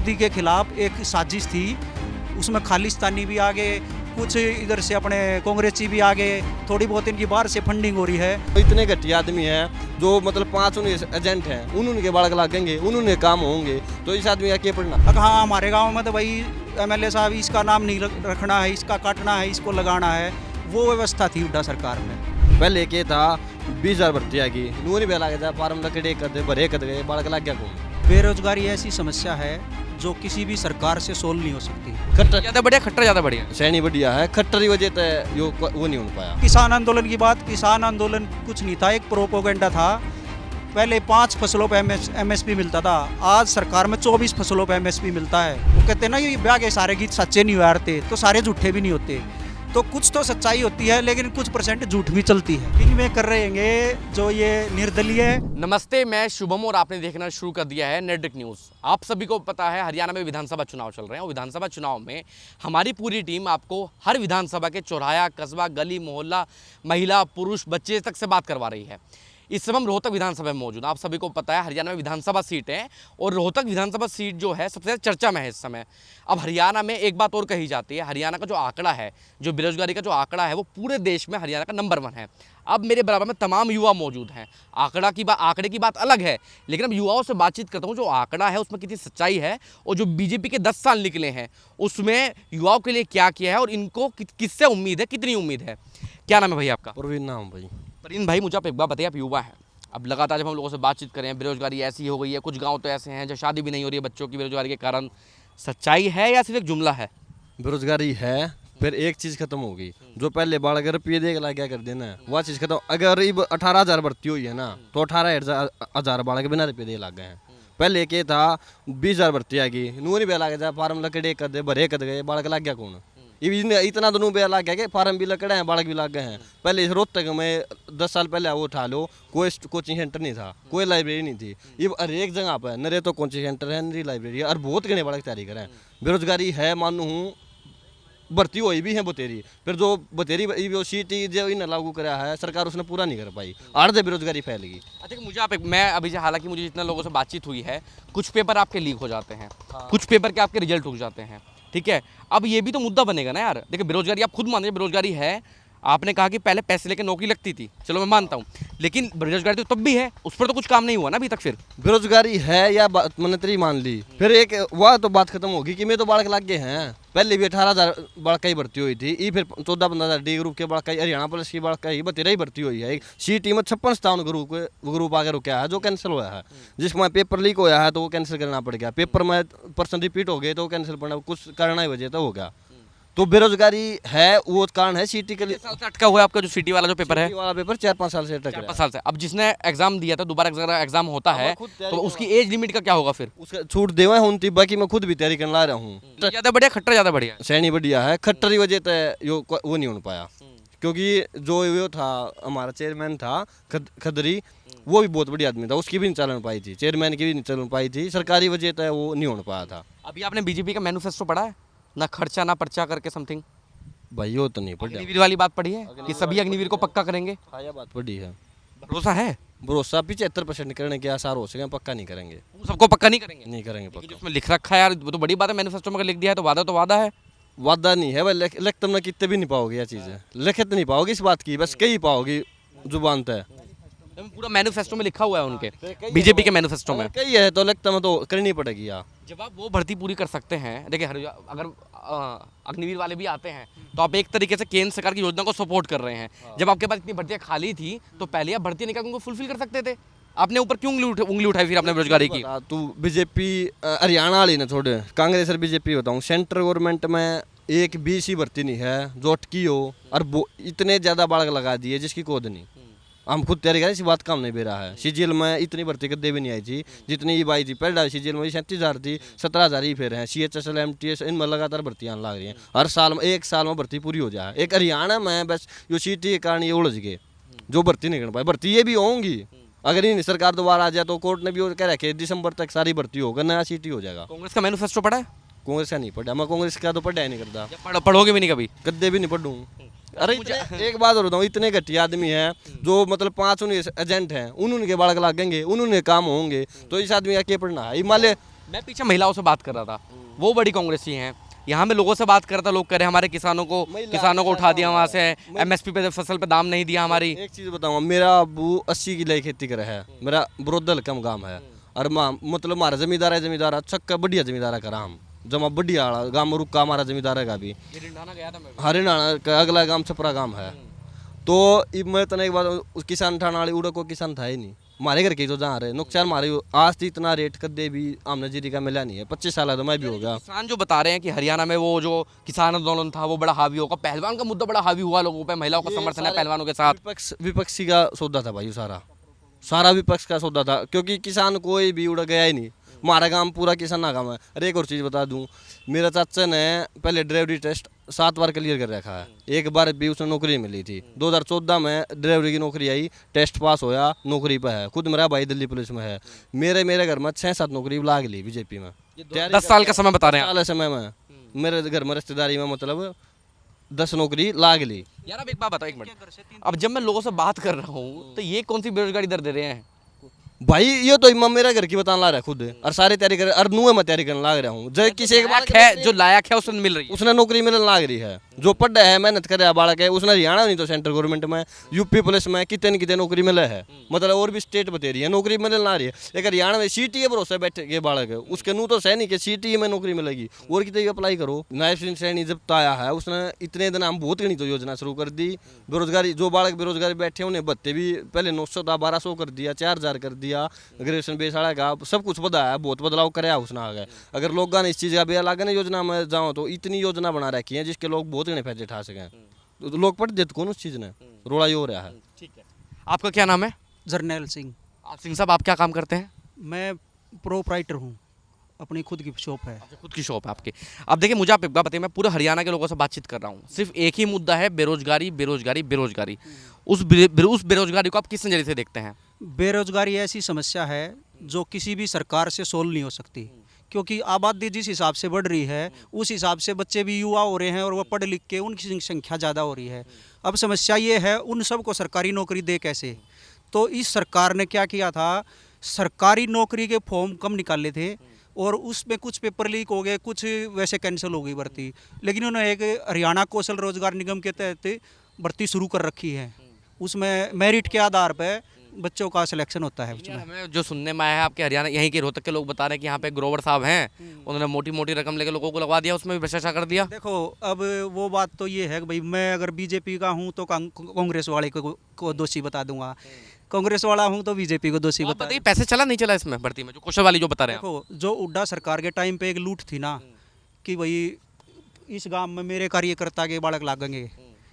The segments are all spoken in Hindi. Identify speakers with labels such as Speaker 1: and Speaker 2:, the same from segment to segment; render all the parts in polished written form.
Speaker 1: मोदी के खिलाफ एक साजिश थी, उसमें खालिस्तानी भी आ गए, कुछ इधर से अपने कांग्रेसी भी आ गए, थोड़ी बहुत इनकी बाहर से फंडिंग हो रही है।
Speaker 2: तो इतने घटिया आदमी हैं जो मतलब 5 एजेंट हैं, उन्होंने बालक लागेंगे, उन्होंने काम होंगे, तो इस आदमी का क्या पढ़ना।
Speaker 1: अब हाँ, हमारे गांव में तो भाई एमएलए साहब इसका नाम नहीं रखना है, इसका काटना है, इसको लगाना है, वो व्यवस्था थी हुड्डा सरकार में।
Speaker 2: पहले के था 20,000 भर्ती आ गई, नूरी भी लग जाता फार्म लकड़े कर दे भरे कर गए, बालक लग गया कौन।
Speaker 1: बेरोजगारी ऐसी समस्या है जो किसी भी सरकार से सोल्व नहीं हो सकती।
Speaker 2: खट्टर
Speaker 3: ज़्यादा बढ़िया, खट्टर ज़्यादा बढ़िया।
Speaker 2: सैनी बढ़िया है, खट्टर की वजह से वो नहीं हो पाया।
Speaker 1: किसान आंदोलन की बात, किसान आंदोलन कुछ नहीं था, एक प्रोपोगेंडा था। पहले 5 फसलों पे एमएसपी मिलता था, आज सरकार में 24 फसलों पे एमएसपी मिलता है। वो कहते हैं ना, ये ब्याह के सारे गीत सच्चे नहीं उतारते, तो सारे झूठे भी नहीं होते। तो कुछ तो सच्चाई होती है, लेकिन कुछ परसेंट झूठ भी चलती है। इनमें कर रहेंगे जो ये निर्दलीय।
Speaker 3: नमस्ते, मैं शुभम और आपने देखना शुरू कर दिया है नेटडिक न्यूज़। आप सभी को पता है हरियाणा में विधानसभा चुनाव चल रहे हैं और विधानसभा चुनाव में हमारी पूरी टीम आपको हर विधानसभा के चौराहा, कस्बा, गली, मोहल्ला, महिला, पुरुष, बच्चे तक से बात करवा रही है। इस समय हम रोहतक विधानसभा में मौजूद। आप सभी को पता है हरियाणा में विधानसभा सीट है और रोहतक विधानसभा सीट जो है सबसे ज़्यादा चर्चा में है इस समय। अब हरियाणा में एक बात और कही जाती है, हरियाणा का जो आंकड़ा है, जो बेरोजगारी का जो आंकड़ा है, वो पूरे देश में हरियाणा का नंबर 1 है। अब मेरे बराबर में तमाम युवा मौजूद हैं। आंकड़े की बात अलग है, लेकिन अब युवाओं से बातचीत करता हूँ, जो आंकड़ा है उसमें कितनी सच्चाई है और जो बीजेपी के 10 साल निकले हैं उसमें युवाओं के लिए क्या किया है और इनको किससे उम्मीद है, कितनी उम्मीद है। क्या नाम है भाई आपका?
Speaker 2: प्रवीण नाम भाई।
Speaker 3: परवीन भाई, मुझे आप एक बात बताइए, आप युवा हैं। अब लगातार जब हम लोगों से बातचीत करें, बेरोजगारी ऐसी हो गई है, कुछ गांव तो ऐसे हैं जहाँ शादी भी नहीं हो रही है बच्चों की बेरोजगारी के कारण। सच्चाई है या सिर्फ एक जुमला है?
Speaker 2: बेरोजगारी है, फिर एक चीज़ खत्म होगी। जो पहले बालक रुपये दे के ला क्या कर देना, वह चीज़ खत्म। अगर 18,000 भर्ती हुई है ना, तो 18,000 बालक बिना रुपये दे लग गए हैं। पहले के था 20,000 भर्ती आ गई, नूरी भी लग जाता फार्म लकड़े कर दे भरे कर गए, बालक लग गया कौन। इतना दोनों पे लग गया कि फार्म भी लकड़े हैं, बालक भी लग गए हैं। पहले रोहतक में 10 साल पहले वो उठा लो, कोई कोचिंग सेंटर नहीं था, कोई लाइब्रेरी नहीं थी। ये हर एक जगह पर नरे तो कोचिंग सेंटर है, नरी लाइब्रेरी है, और बहुत घने बालक तैयारी करें। बेरोजगारी है, मानू हूँ, भर्ती हुई भी है बतेरी, फिर जो बतेरी वो सीटी जो इन लागू करा है सरकार, उसने पूरा नहीं कर पाई, आधे बेरोजगारी फैल गई।
Speaker 3: अच्छा, मुझे मैं अभी हालांकि मुझे जितने लोगों से बातचीत हुई है, कुछ पेपर आपके लीक हो जाते हैं, कुछ पेपर के आपके रिजल्ट रुक जाते हैं, ठीक है। अब ये भी तो मुद्दा बनेगा ना यार। देखिए, बेरोजगारी आप खुद मानिए बेरोजगारी है। आपने कहा कि पहले पैसे लेके नौकरी लगती थी, चलो मैं मानता हूँ, लेकिन बेरोजगारी तो तब भी है, उस पर तो कुछ काम नहीं हुआ ना अभी तक। फिर
Speaker 2: बेरोजगारी है या मंत्री मान ली, फिर एक वह तो बात खत्म होगी कि मैं तो बालक लग गए हैं। पहले भी 18,000 बालक ही भर्ती हुई थी, ये फिर 14-15,000 डी ग्रुप के बालक, हरियाणा पुलिस की बालक ही बतेरा ही भर्ती हुई है। सीटी में 56 ग्रुप आगे रुका है, जो कैंसिल हुआ है। जिसमें पेपर लीक हुआ है तो वो कैंसिल करना पड़ गया, पेपर में पर्सन रिपीट हो गए तो कैंसिल पड़ना, कुछ करना ही वजह तो हो गया। तो बेरोजगारी है, वो कारण है सीटी के लिए।
Speaker 3: अटका हुआ है आपका जो सिटी वाला जो पेपर है,
Speaker 2: वाला पेपर 4-5 साल से अटक रहा है।
Speaker 3: 4-5 साल से। अब जिसने एग्जाम दिया था, दोबारा एग्जाम होता है, तो उसकी एज लिमिट का क्या होगा फिर?
Speaker 2: उसका छूट देवा हूँ, बाकी मैं खुद भी तैयारी करने ला रहा हूँ।
Speaker 3: ज़्यादा बढ़िया, खट्टर ज़्यादा बढ़िया।
Speaker 2: सैनी बढ़िया है, खट्टर की वजह से वो नहीं हो पाया, क्योंकि जो वो था हमारा चेयरमैन था खदरी, वो भी बहुत बढ़िया आदमी था, उसकी भी नहीं चलन पाई थी, चेयरमैन की भी नहीं चलन पाई थी, सरकारी वजह से वो नहीं हो पाया था।
Speaker 3: अभी आपने बीजेपी का मैनिफेस्टो पढ़ा है ना, खर्चा ना पर्चा करके समथिंग?
Speaker 2: भाई वो तो नहीं पढ़ा।
Speaker 3: अग्निवीर वाली बात पढ़ी है कि सभी अग्निवीर को पक्का करेंगे?
Speaker 2: हाँ, ये बात पढ़ी है।
Speaker 3: भरोसा है?
Speaker 2: भरोसा 75% करने के आसार हो सके, पक्का नहीं करेंगे।
Speaker 3: वो सबको पक्का नहीं करेंगे?
Speaker 2: नहीं करेंगे
Speaker 3: लेकिन
Speaker 2: पक्का।
Speaker 3: उसमें लिख रखा है यार, वो तो बड़ी बात है। मैनिफेस्टो में अगर लिख दिया है तो वादा है।
Speaker 2: वादा नहीं है भाई, लिख तुमने कितने भी नहीं पाओगे, यह चीज़ है, लिख तो नहीं पाओगे इस बात की, बस कही पाओगी जुबान है।
Speaker 3: पूरा मैनिफेस्टो में लिखा हुआ है उनके, बीजेपी के मैनिफेस्टो में
Speaker 2: कही है तो लगता है तो करनी पड़ेगी यार।
Speaker 3: जब आप वो भर्ती पूरी कर सकते हैं, देखिए अगर अग्निवीर वाले भी आते हैं तो आप एक तरीके से केंद्र सरकार की योजना को सपोर्ट कर रहे हैं। जब आपके पास इतनी भर्तियां खाली थी तो पहले आप भर्ती निकाल उनको फुलफिल कर सकते थे। आपने ऊपर क्यों उंगली उठाई फिर आपने बेरोजगारी की?
Speaker 2: तू बीजेपी हरियाणा वाली ना छोड़े, कांग्रेस और बीजेपी बताऊँ, सेंट्रल गवर्नमेंट में एक भी सी भर्ती नहीं है जो अटकी हो, और इतने ज़्यादा बालक लगा दिए जिसकी कोद नहीं। हम खुद तैयारी करें, इसी बात काम नहीं दे रहा है। सीजीएल में इतनी भर्ती कदे भी नहीं आई थी जितनी ये आई थी। पहले सीजीएल में 37,000 थी, 17,000 ही फिर हैं। CHSL MTS इनमें लगातार भर्तियाँ लग रही हैं, हर साल में, एक साल में भर्ती पूरी हो जाए। एक हरियाणा में बस यो सीटी के कारण ये उलझ गए, जो भर्ती नहीं कर पाए। भर्ती ये भी होंगी, अगर इन सरकार दोबारा आ जाए तो कोर्ट ने भी कह रखे दिसंबर तक सारी भर्ती होगा, नया सीटी हो जाएगा।
Speaker 3: कांग्रेस का मैनिफेस्टो पढ़ा है?
Speaker 2: कांग्रेस का नहीं पढ़ा, मैं कांग्रेस का तो पढ़ा ही नहीं करता।
Speaker 3: पढ़ोगे भी नहीं कभी?
Speaker 2: कद्दे भी नहीं पढ़ूँ। अरे एक बात और बताऊँ, इतने घटिया आदमी हैं जो मतलब 5 एजेंट हैं, उन्होंने के बालक लागेंगे, उन्होंने काम होंगे, तो इस आदमी का क्या पढ़ना है। हिमालय
Speaker 3: मैं पीछे महिलाओं से बात कर रहा था, वो बड़ी कांग्रेसी हैं। यहाँ में लोगों से बात कर रहा था, लोग कह रहे हैं हमारे किसानों को उठा दिया वहाँ से, एमएसपी पे फसल पे दाम नहीं दिया हमारी।
Speaker 2: एक चीज़ बताऊँगा, मेरा अबू 80 किले खेती करे है, मेरा बरोदल कम गांव है, और मतलब हमारा जमींदार अच्छा का बढ़िया जमींदार करा हम जमा बढ़िया गाँव में रुका हमारा जमींदार का भी
Speaker 3: गया था मैं।
Speaker 2: हरियाणा का अगला गांव छपरा गांव है। तो मैं तने एक बात किसान ठाना वाली उड़ा को किसान था ही नहीं, हमारे घर के जो जहाँ रहे नुकसान हमारे आज तो इतना रेट कदे भी आमने जीरी का मिला नहीं है। 25 साल तो मैं भी हो गया।
Speaker 3: किसान जो बता रहे हैं कि हरियाणा में वो जो किसान आंदोलन था वो बड़ा हावी होगा, पहलवान का मुद्दा बड़ा हावी हुआ लोगों पे, महिलाओं का समर्थन है पहलवानों के साथ।
Speaker 2: विपक्षी का सौदा था भाई, सारा विपक्ष का सौदा था, क्योंकि किसान कोई भी उड़ गया ही नहीं। हमारा गांव पूरा किसाना गांव है। अरे एक और चीज़ बता दूं, मेरा चाचा ने पहले ड्राइवरी टेस्ट 7 बार क्लियर कर रखा है, एक बार भी उसने नौकरी मिली थी। 2014 में ड्राइवरी की नौकरी आई, टेस्ट पास होया, नौकरी पे है। खुद मेरा भाई दिल्ली पुलिस में है। मेरे घर में 6-7 नौकरी लाग ली बीजेपी में।
Speaker 3: 10 साल का समय बता रहे हैं
Speaker 2: साल समय में मेरे घर में रिश्तेदारी में मतलब 10 नौकरी लाग ली।
Speaker 3: यार अब एक बात बताओ, एक मिनट, अब जब मैं लोगों से बात कर रहा हूँ तो ये कौन सी बेरोजगारी दर दे रहे हैं
Speaker 2: भाई? ये तो इमाम मेरा घर की बताने ला रहा है खुद, और सारी तैयारी कर, और नुए में तैयारी करने लाग रहा हूँ। जो किसी एक
Speaker 3: लायक है, जो लायक है उसने मिल रही है,
Speaker 2: उसने नौकरी मिलने लाग रही है। जो पढ़ा है, मेहनत कर रहा है बालक है, उसने हरियाणा नहीं तो सेंट्रल गवर्नमेंट में, यूपी पुलिस में कितने नौकरी मिले है। मतलब और भी स्टेट बता रही है नौकरी मिलने ला रही है। एक हरियाणा में सीटी भरोसे बैठे के बालक है, उसके नू तो सैनिक के सीटी में नौकरी मिलेगी। और कितने अप्लाई करो। नायब सिंह सैनी जब आया है उसने इतने दिन हम बहुत गणित योजना शुरू कर दी। बेरोजगारी जो बालक बेरोजगारी बैठे उन्हें भत्ते भी पहले 900 था 1200 कर दिया, 4000 कर दिया। ग्रेजुएशन बेसाड़ा का सब कुछ बदला है, बहुत बदलाव कराया उसने आ गए। अगर लोग इस चीज़ का भी अलग ना योजना में जाओ तो इतनी योजना बना रखी है जिसके लोग बहुत गणे फायदे उठा सकें। तो लोग पढ़ देते कौन उस चीज़ ने, रोड़ा ही हो रहा है।
Speaker 3: ठीक है, आपका क्या नाम है?
Speaker 1: जर्नैल सिंह।
Speaker 3: सिंह साहब, आप क्या काम करते हैं?
Speaker 1: मैं प्रोप्राइटर हूँ, अपनी खुद की शॉप है।
Speaker 3: खुद की शॉप है आपकी। अब देखिए, मुझे आप एक बात बताइए, मैं पूरे हरियाणा के लोगों से बातचीत कर रहा हूँ, सिर्फ एक ही मुद्दा है, बेरोजगारी बेरोजगारी बेरोजगारी। उस बेरोजगारी को आप किस नज़रिए से देखते हैं?
Speaker 1: बेरोजगारी ऐसी समस्या है जो किसी भी सरकार से सोल्व नहीं हो सकती, क्योंकि आबादी जिस हिसाब से बढ़ रही है उस हिसाब से बच्चे भी युवा हो रहे हैं और वो पढ़ लिख के उनकी संख्या ज़्यादा हो रही है। अब समस्या ये है उन सबको सरकारी नौकरी दे कैसे। तो इस सरकार ने क्या किया था, सरकारी नौकरी के फॉर्म कम निकाले थे और उसमें कुछ पेपर लीक हो गए, कुछ वैसे कैंसिल हो गई भर्ती। लेकिन उन्होंने एक हरियाणा कौशल रोजगार निगम के तहत भर्ती शुरू कर रखी है। उसमें मेरिट के आधार पर बच्चों का सिलेक्शन होता है। उसमें
Speaker 3: हमें जो सुनने में आया है, आपके हरियाणा यहीं के रोहतक के लोग बता रहे हैं कि यहाँ पे ग्रोवर साहब हैं, उन्होंने मोटी मोटी रकम लेके लोगों को लगवा दिया, उसमें भी भ्रष्टाचार कर दिया।
Speaker 1: देखो, अब वो बात तो ये है कि भाई मैं अगर बीजेपी का हूँ तो कांग्रेस वाले को दोषी बता दूंगा, कांग्रेस वाला हूँ तो बीजेपी को दोषी बता।
Speaker 3: बताइए, पैसे चला नहीं चला इसमें भर्ती में, जो क्वेश्चन वाली जो बता रहे हैं?
Speaker 1: देखो, जो हुड्डा सरकार के टाइम पे एक लूट थी ना कि भाई इस गांव में मेरे कार्यकर्ता के बालक लागेंगे।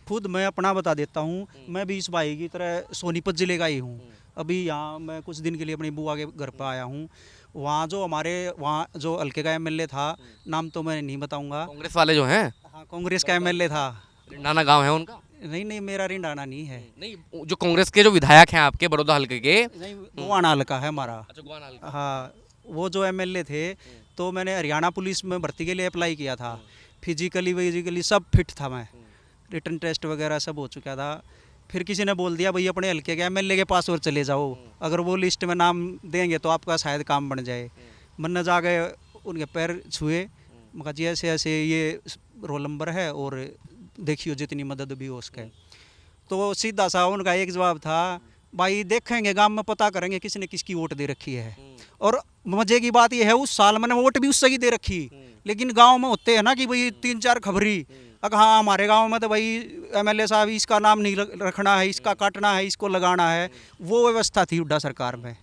Speaker 1: खुद मैं अपना बता देता हूँ, मैं भी इस भाई की तरह सोनीपत जिले का ही हूँ। अभी यहाँ मैं कुछ दिन के लिए अपनी बुआ के घर पर आया हूँ। वहाँ जो हल्के का एमएलए था, नाम तो मैं नहीं बताऊँगा।
Speaker 3: कांग्रेस वाले जो हैं?
Speaker 1: हाँ, कांग्रेस का एमएलए था।
Speaker 3: रिंडाना गांव है उनका?
Speaker 1: नहीं, मेरा रिंडाना नहीं है।
Speaker 3: नहीं, जो कांग्रेस के जो विधायक हैं आपके बड़ौदा हल्के के?
Speaker 1: नहीं, गोवाना हल्का है हमारा।
Speaker 3: अच्छा, गोवाना हल्का।
Speaker 1: हाँ, वो जो एमएलए थे, तो मैंने हरियाणा पुलिस में भर्ती के लिए अप्लाई किया था। फिजिकली सब फिट था मैं, रिटर्न टेस्ट वगैरह सब हो चुका था। फिर किसी ने बोल दिया भाई अपने हल्के के एमएलए के पास और चले जाओ, अगर वो लिस्ट में नाम देंगे तो आपका शायद काम बन जाए। मन जा गए, उनके पैर छुए, मगर जी ऐसे ऐसे ये रोल नंबर है और देखियो जितनी मदद भी हो उसके। तो सीधा सा उनका एक जवाब था, भाई देखेंगे गांव में पता करेंगे किसने किसकी वोट दे रखी है। और मजे की बात यह है उस साल मैंने वोट भी उससे ही दे रखी। लेकिन गांव में होते हैं ना कि भाई 3-4 खबरी, अगर हाँ हमारे गांव में तो भाई एमएलए साहब इसका नाम नहीं रखना है, इसका काटना है, इसको लगाना है, वो व्यवस्था थी हुड्डा सरकार में।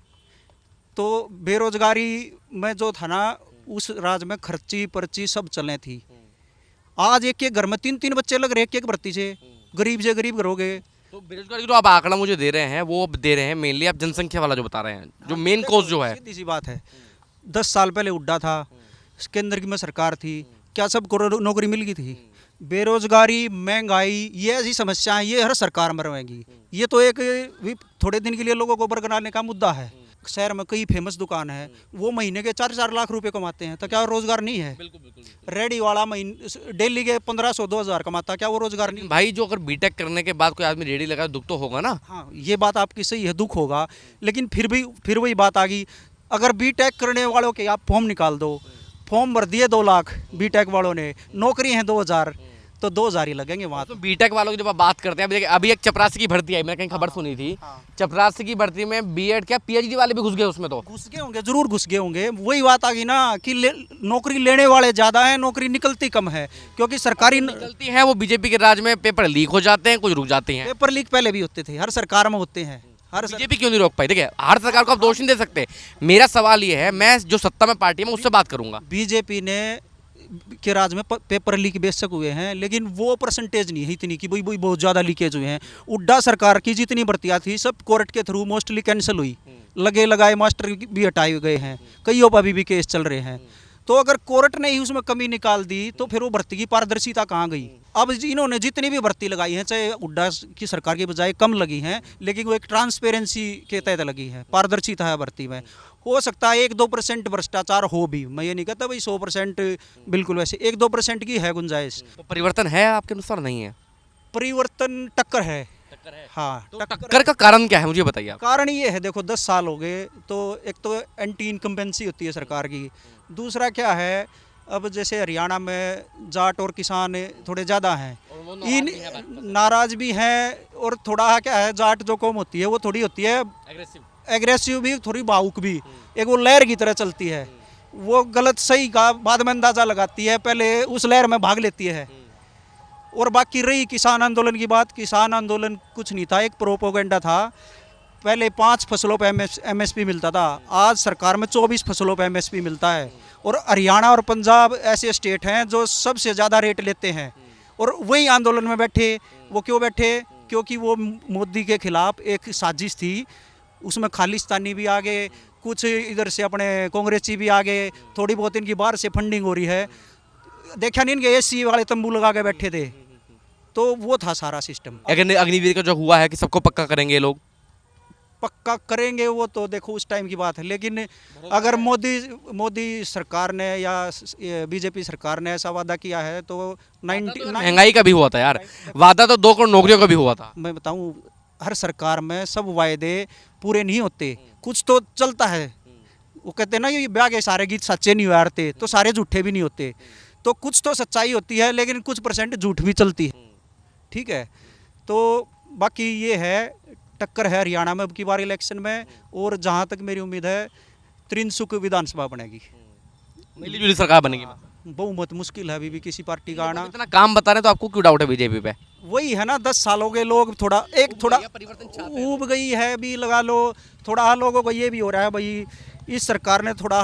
Speaker 1: तो बेरोजगारी में जो था ना, उस राज में खर्ची पर्ची सब चले थी। आज एक घर में 3-3 बच्चे लग रहे एक भर्ती से, गरीब से गरीब घरोगे।
Speaker 3: तो बेरोजगारी जो आप आंकड़ा मुझे दे रहे हैं वो दे रहे हैं मेनली आप जनसंख्या वाला जो बता रहे हैं, जो मेन कॉज जो है।
Speaker 1: सीधी सी बात है, 10 साल पहले हुड्डा था, केंद्र की में सरकार थी, क्या सबको नौकरी मिल गई थी? बेरोजगारी, महंगाई, ये ऐसी समस्याएं ये हर सरकार में रहेंगी। ये तो एक थोड़े दिन के लिए लोगों को बरगलाने का मुद्दा है। शहर में कई फेमस दुकान है, वो महीने के 4-4 लाख रुपए कमाते हैं, तो क्या रोजगार नहीं है? बिल्कुल। रेडी वाला महीने डेली के 1500-2000 कमाता, क्या वो रोजगार नहीं?
Speaker 3: भाई जो अगर बीटेक करने के बाद कोई आदमी रेडी लगा दुख तो होगा ना।
Speaker 1: हाँ, ये बात आपकी सही है, दुख होगा। लेकिन फिर वही बात आ गई, अगर बीटेक करने वालों के आप फॉर्म निकाल दो, फॉर्म भर दिए 2 लाख बीटेक वालों ने, नौकरी हैं 2000, तो 2000 ही लगेंगे वहाँ
Speaker 3: तो बीटेक वालों की जब आप बात करते हैं, अभी देखिए, अभी एक चपरासी की भर्ती आई, मैंने कहीं खबर सुनी थी, चपरासी की भर्ती में बीएड क्या पीएचडी वाले भी घुस गए उसमें। तो
Speaker 1: घुस गए होंगे, जरूर घुस गए होंगे। वही बात आ गई ना कि नौकरी लेने वाले ज़्यादा हैं, नौकरी निकलती कम है, क्योंकि सरकारी
Speaker 3: निकलती हैं वो बीजेपी के राज में पेपर लीक हो जाते हैं, कुछ रुक जाते हैं।
Speaker 1: पेपर लीक पहले भी होते थे, हर सरकार में होते हैं।
Speaker 3: बीजेपी क्यों नहीं रोक पाई? देखिए, हर सरकार को आप दोष नहीं दे सकते। मेरा सवाल ये है, मैं जो सत्ता में पार्टी में उससे बात करूंगा।
Speaker 1: बीजेपी ने के राज में पेपर लीक बेशक हुए हैं, लेकिन वो परसेंटेज नहीं है इतनी कि भाई बहुत ज़्यादा लीकेज हुए हैं। उड्डा सरकार की जितनी भर्तियाँ थी सब कोर्ट के थ्रू मोस्टली कैंसिल हुई, लगे लगाए मास्टर भी हटाए गए हैं, कईयों पर अभी भी केस चल रहे हैं। तो अगर कोर्ट ने ही उसमें कमी निकाल दी तो फिर वो भर्ती की पारदर्शिता कहाँ गई? अब इन्होंने जितनी भी भर्ती लगाई है, चाहे उड्डा की सरकार की बजाय कम लगी हैं, लेकिन वो एक ट्रांसपेरेंसी के तहत लगी है, पारदर्शिता है भर्ती में। हो सकता है 1-2% भ्रष्टाचार हो भी, मैं ये नहीं कहता भाई 100% बिल्कुल, वैसे 1-2% की है गुंजाइश।
Speaker 3: तो परिवर्तन है आपके अनुसार? नहीं है
Speaker 1: परिवर्तन टक्कर है। हाँ,
Speaker 3: तो टक्कर का कारण क्या है, मुझे बताइए आप।
Speaker 1: कारण ये है, देखो 10 साल हो गए, तो एक तो एंटी इनकम्बेंसी होती है सरकार की। दूसरा क्या है, अब जैसे हरियाणा में जाट और किसान थोड़े ज़्यादा हैं, इन नाराज भी हैं, और थोड़ा क्या है, जाट जो कौम होती है वो थोड़ी होती है एग्रेसिव भी, थोड़ी भावुक भी, एक वो लहर की तरह चलती है, वो गलत सही का बाद में अंदाज़ा लगाती है, पहले उस लहर में भाग लेती है। और बाकी रही किसान आंदोलन की बात, किसान आंदोलन कुछ नहीं था, एक प्रोपोगेंडा था। पहले 5 फसलों पे एमएसपी मिलता था, आज सरकार में 24 फसलों पे एमएसपी मिलता है। और हरियाणा और पंजाब ऐसे स्टेट हैं जो सबसे ज़्यादा रेट लेते हैं, और वही आंदोलन में बैठे। वो क्यों बैठे? क्योंकि वो मोदी के खिलाफ एक साजिश थी, उसमें खालिस्तानी भी आ गए, कुछ इधर से अपने कांग्रेसी भी आ गए, थोड़ी बहुत इनकी बाहर से फंडिंग हो रही है। देखा नहीं, इनके एसी वाले तंबू लगा के बैठे थे, तो वो था सारा सिस्टम।
Speaker 3: अग्निवीर का जो हुआ है कि सबको पक्का करेंगे लोग,
Speaker 1: पक्का करेंगे वो तो देखो उस टाइम की बात है, लेकिन अगर मोदी सरकार ने या बीजेपी सरकार ने ऐसा वादा किया है तो 90
Speaker 3: महंगाई का भी हुआ था यार, वादा तो 2 करोड़ नौकरियों का भी हुआ था।
Speaker 1: मैं बताऊं, हर सरकार में सब वायदे पूरे नहीं होते, कुछ तो चलता है। वो कहते हैं ना, ये ब्याह के सारे गीत सच्चे नहीं उतारते, तो सारे झूठे भी नहीं होते। तो कुछ तो सच्चाई होती है, लेकिन कुछ % झूठ भी चलती है। ठीक है, तो बाकी ये है, टक्कर है हरियाणा में अब की बार इलेक्शन में। और जहाँ तक मेरी उम्मीद है, त्रिनसुक विधानसभा बनेगी,
Speaker 3: मिली-जुली सरकार बनेगी।
Speaker 1: बहुमत मुश्किल है अभी भी किसी पार्टी का आना।
Speaker 3: इतना काम बता रहे हैं तो आपको क्यों डाउट है बीजेपी पे?
Speaker 1: वही है ना, 10 साल हो गए, लोग थोड़ा ऊब गई है भी, लगा लो। थोड़ा लोगों को ये भी हो रहा है भाई, इस सरकार ने थोड़ा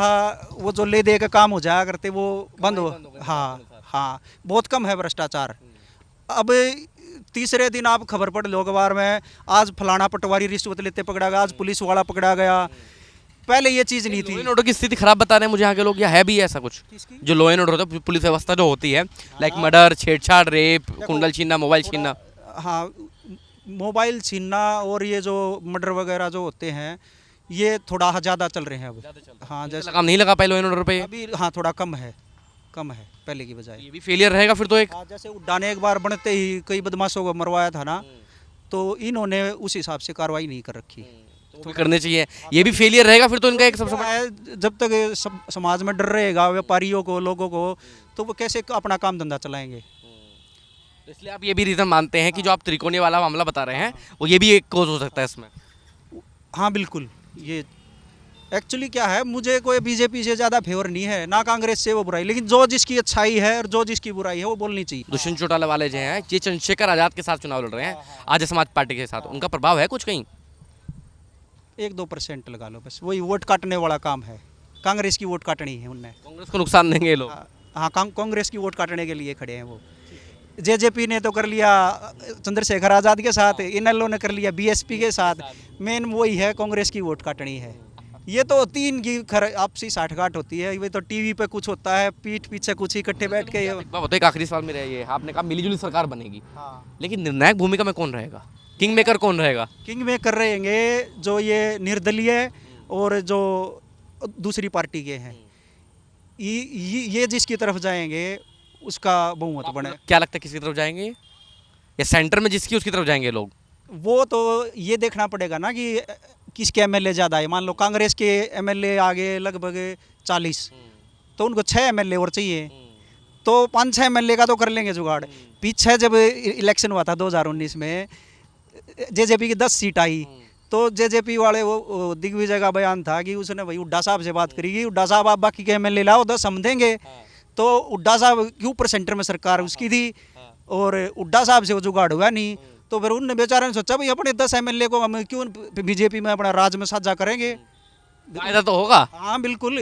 Speaker 1: वो जो ले दे के काम हो जाया करते वो बंद हो। हाँ, बहुत कम है भ्रष्टाचार। अब तीसरे दिन आप खबर पढ़ लो अखबार में, आज फलाना पटवारी रिश्वत लेते पकड़ा गया, आज पुलिस वाला पकड़ा गया। पहले ये चीज़ नहीं थी।
Speaker 3: लॉ एंड ऑर्डर की स्थिति खराब बता रहे हैं मुझे यहाँ के लोग, या है भी ऐसा कुछ? जो लॉ एंड ऑर्डर होता है, पुलिस व्यवस्था जो होती है, लाइक मर्डर, छेड़छाड़, रेप, कुंडल छीनना, मोबाइल छीनना।
Speaker 1: हाँ, मोबाइल छीनना और ये जो मर्डर वगैरह जो होते हैं, ये थोड़ा ज़्यादा चल रहे हैं अब। हाँ, जैसे
Speaker 3: लगाम नहीं लगा पाए लॉ एंड ऑर्डर पे
Speaker 1: अभी, हाँ थोड़ा कम है पहले की बजाय।
Speaker 3: ये भी फेलियर रहेगा फिर तो एक।
Speaker 1: जैसे उड्डा ने एक बार बनते ही कई बदमाशों को मरवाया था ना, तो इन्होंने उस हिसाब से कार्रवाई नहीं कर रखी।
Speaker 3: तो करने चाहिए, ये भी फेलियर रहेगा फिर तो इनका एक सबसे बड़ा।
Speaker 1: है, जब तक समाज में डर रहेगा व्यापारियों को, लोगों को, तो वो कैसे अपना काम धंधा चलाएंगे?
Speaker 3: तो इसलिए आप ये भी रीज़न मानते हैं कि जो आप त्रिकोणीय वाला मामला बता रहे हैं, वो ये भी एक कोज हो सकता है इसमें?
Speaker 1: हाँ बिल्कुल। ये एक्चुअली क्या है, मुझे कोई बीजेपी से ज़्यादा फेवर नहीं है, ना कांग्रेस से वो बुराई, लेकिन जो जिसकी अच्छाई है और जो जिसकी बुराई है वो बोलनी चाहिए।
Speaker 3: दुष्यंत चौटाला वाले जो हैं, ये चंद्रशेखर आज़ाद के साथ चुनाव लड़ रहे हैं, आर्य समाज पार्टी के साथ, उनका प्रभाव है कुछ कहीं?
Speaker 1: 1-2% लगा लो बस, वही वोट काटने वाला काम है। कांग्रेस की वोट काटनी है उनने।
Speaker 3: कांग्रेस को नुकसान देंगे ये लोग?
Speaker 1: हाँ, कांग्रेस की वोट काटने के लिए खड़े हैं वो। जेजेपी ने तो कर लिया चंद्रशेखर आज़ाद के साथ, इनेलो ने कर लिया बीएसपी के साथ। मेन वही है, कांग्रेस की वोट काटनी है। ये तो तीन की आपसी साठगांठ होती है, ये तो टीवी पे कुछ होता है, पीठ पीछे कुछ इकट्ठे बैठ के।
Speaker 3: एक आखिरी सवाल मेरा ये, आपने कहा मिलीजुली सरकार बनेगी, लेकिन निर्णायक भूमिका में कौन रहेगा? किंग मेकर कौन रहेगा?
Speaker 1: किंग मेकर रहेंगे जो ये निर्दलीय और जो दूसरी पार्टी के हैं, ये जिसकी तरफ जाएंगे उसका बहुमत बने।
Speaker 3: क्या लगता है किसकी तरफ जाएंगे, या सेंटर में जिसकी उसकी तरफ जाएंगे लोग?
Speaker 1: वो तो ये देखना पड़ेगा ना कि किसके एमएलए ज़्यादा है। मान लो कांग्रेस के एमएलए आगे लगभग 40, तो उनको 6 एमएलए और चाहिए, तो 5-6 एमएलए का तो कर लेंगे जुगाड़। पीछे जब इलेक्शन हुआ था 2019 में, जेजेपी की 10 सीट आई, तो जेजेपी वाले वो दिग्विजय का बयान था कि उसने भाई हुड्डा साहब से बात करी कि हुड्डा साहब आप बाकी के एमएलए लाओ, 10 हम देंगे। तो हुड्डा साहब के ऊपर सेंटर में सरकार उसकी थी और हुड्डा साहब से वो जुगाड़ हुआ नहीं। तो फिर उनने बेचारे ने सोचा भाई अपने 10 एमएलए को हम क्यों बीजेपी में अपना राज में साझा करेंगे।
Speaker 3: फायदा तो होगा।
Speaker 1: हाँ बिल्कुल।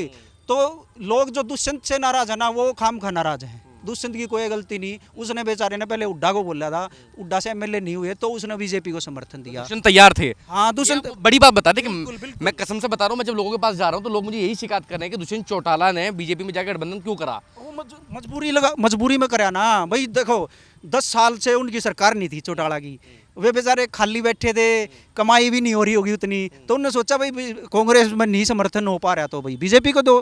Speaker 1: तो लोग जो दुष्यंत से नाराज है ना, वो खाम खा नाराज है। दुष्यंत की कोई गलती नहीं, उसने बेचारे ने पहले हुड्डा को बोला था, हुड्डा से एमएलए नहीं हुए तो उसने बीजेपी को समर्थन दिया।
Speaker 3: दुष्यंत तैयार थे।
Speaker 1: हाँ दुष्यंत,
Speaker 3: ये आप बड़ी बात बता दें कि
Speaker 1: बिल्कुल, बिल्कुल।
Speaker 3: मैं कसम से बता रहा हूँ, मैं जब लोगों के पास जा रहा हूँ तो लोग मुझे यही शिकायत कर रहे हैं कि दुष्यंत चौटाला ने बीजेपी में जाकर गठबंधन क्यों करा।
Speaker 1: वो मजबूरी में कराया ना भाई। देखो 10 साल से उनकी सरकार नहीं थी चौटाला की, वे बेचारे खाली बैठे थे, कमाई भी नहीं हो रही होगी उतनी, तो उन्होंने सोचा भाई कांग्रेस में नहीं समर्थन हो पा रहा तो भाई बीजेपी को दो।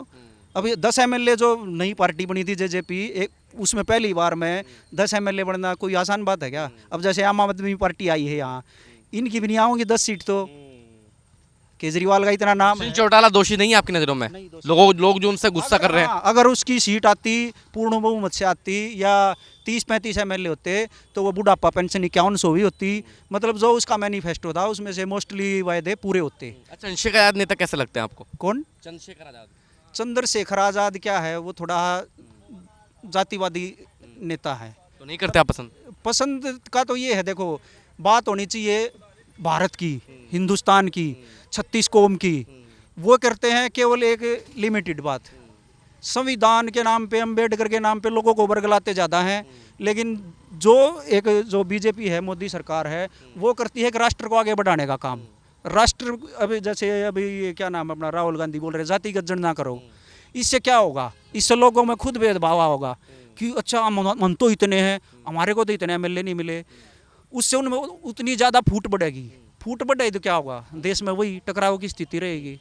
Speaker 1: अभी 10 एमएलए जो नई पार्टी बनी थी जेजेपी, एक उसमें पहली बार में 10 एमएलए बनना कोई आसान बात है क्या। अब जैसे आम आदमी पार्टी आई है यहाँ, इनकी भी नहीं आओगी 10 सीट, तो केजरीवाल का इतना नाम है।
Speaker 3: दुष्यंत चौटाला दोषी नहीं है आपकी नज़रों में?
Speaker 1: नहीं, दोषी
Speaker 3: लोग जो उनसे गुस्सा कर रहे हैं।
Speaker 1: हाँ, अगर उसकी सीट आती, पूर्ण बहुमत से आती, या 30-35 एमएलए होते, तो वो बुढ़ापा पेंशन 5100 भी होती। मतलब जो उसका मैनिफेस्टो था उसमें से मोस्टली वायदे पूरे होते।
Speaker 3: अच्छा, चंद्रशेखर आजाद नेता कैसे लगते हैं आपको?
Speaker 1: कौन?
Speaker 3: चंद्रशेखर आजाद।
Speaker 1: चंद्रशेखर आज़ाद क्या है, वो थोड़ा जातिवादी नेता है।
Speaker 3: तो नहीं करते आप पसंद?
Speaker 1: पसंद का तो ये है, देखो बात होनी चाहिए भारत की, हिंदुस्तान की, 36 कौम की। वो करते हैं केवल एक लिमिटेड बात, संविधान के नाम पे, अम्बेडकर के नाम पे लोगों को वर्गलाते ज़्यादा हैं। लेकिन जो बीजेपी है, मोदी सरकार है, वो करती है कि राष्ट्र को आगे बढ़ाने का काम। राष्ट्र, अभी जैसे अभी क्या नाम है अपना, राहुल गांधी बोल रहे जातिगत जनगणना करो। इससे क्या होगा? इससे लोगों में खुद भेदभाव होगा कि अच्छा हम तो इतने हैं, हमारे को तो इतने एमएलए नहीं मिले। उससे उनमें उतनी ज़्यादा फूट बढ़ेगी। फूट बढ़ेगी तो क्या होगा? देश में वही टकराव की स्थिति रहेगी।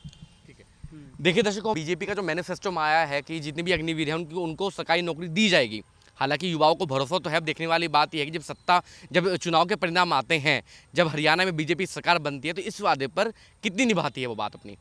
Speaker 3: देखिए दर्शकों, बीजेपी का जो मैनिफेस्टो में आया है कि जितने भी अग्निवीर हैं उनको सरकारी नौकरी दी जाएगी। हालांकि युवाओं को भरोसा तो है। अब देखने वाली बात यह है कि जब चुनाव के परिणाम आते हैं, जब हरियाणा में बीजेपी सरकार बनती है, तो इस वादे पर कितनी निभाती है वो बात अपनी।